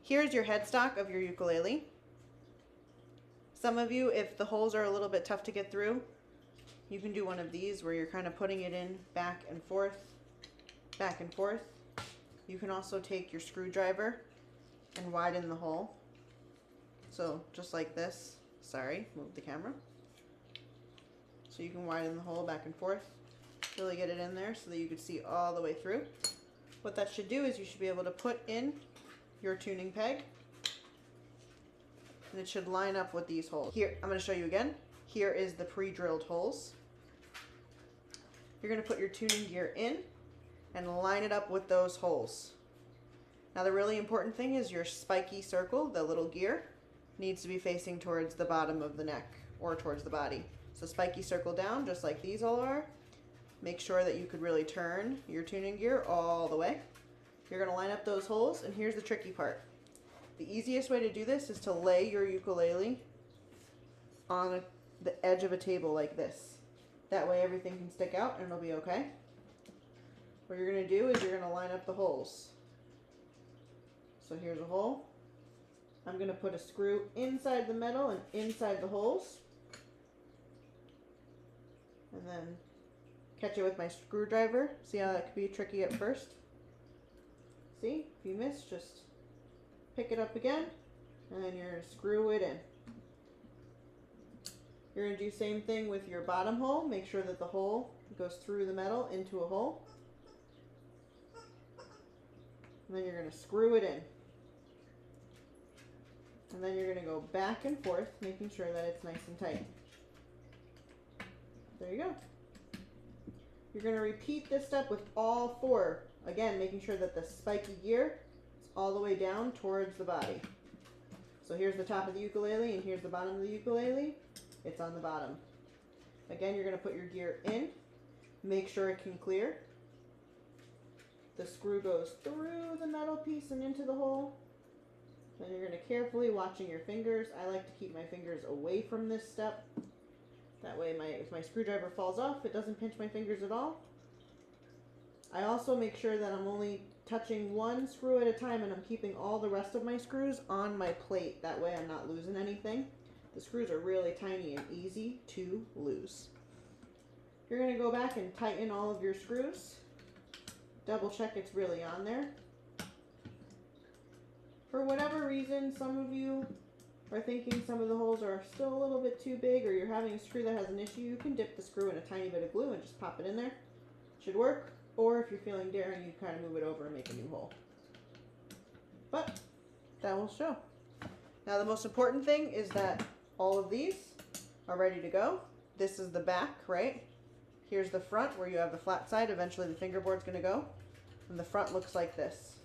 Here's your headstock of your ukulele. Some of you, if the holes are a little bit tough to get through, you can do one of these where you're kind of putting it in back and forth, back and forth. You can also take your screwdriver and widen the hole. So just like this. Sorry, move the camera. So you can widen the hole back and forth, really get it in there so that you can see all the way through. What that should do is you should be able to put in your tuning peg, and it should line up with these holes. Here, I'm going to show you again. Here is the pre-drilled holes. You're going to put your tuning gear in and line it up with those holes. Now the really important thing is your spiky circle, the little gear, needs to be facing towards the bottom of the neck or towards the body. So spiky circle down, just like these all are. Make sure that you could really turn your tuning gear all the way. You're going to line up those holes, and here's the tricky part. The easiest way to do this is to lay your ukulele on the edge of a table like this. That way everything can stick out and it'll be okay. What you're going to do is you're going to line up the holes. So here's a hole. I'm going to put a screw inside the metal and inside the holes. And then catch it with my screwdriver. See how that could be tricky at first? See, if you miss, just pick it up again, and then you're going to screw it in. You're going to do the same thing with your bottom hole. Make sure that the hole goes through the metal into a hole. And then you're going to screw it in. And then you're going to go back and forth, making sure that it's nice and tight. There you go. You're going to repeat this step with all four. Again, making sure that the spiky gear is all the way down towards the body. So here's the top of the ukulele and here's the bottom of the ukulele. It's on the bottom. Again, you're going to put your gear in. Make sure it can clear. The screw goes through the metal piece and into the hole. Then you're going to carefully, watching your fingers. I like to keep my fingers away from this step. That way if my screwdriver falls off, it doesn't pinch my fingers at all. I also make sure that I'm only touching one screw at a time and I'm keeping all the rest of my screws on my plate. That way I'm not losing anything. The screws are really tiny and easy to lose. You're going to go back and tighten all of your screws. Double check it's really on there. For whatever reason, some of you are thinking some of the holes are still a little bit too big, or you're having a screw that has an issue, you can dip the screw in a tiny bit of glue and just pop it in there. Should work. Or if you're feeling daring, you kind of move it over and make a new hole. But that will show. Now the most important thing is that all of these are ready to go. This is the back, right? Here's the front where you have the flat side. Eventually the fingerboard's going to go. And the front looks like this.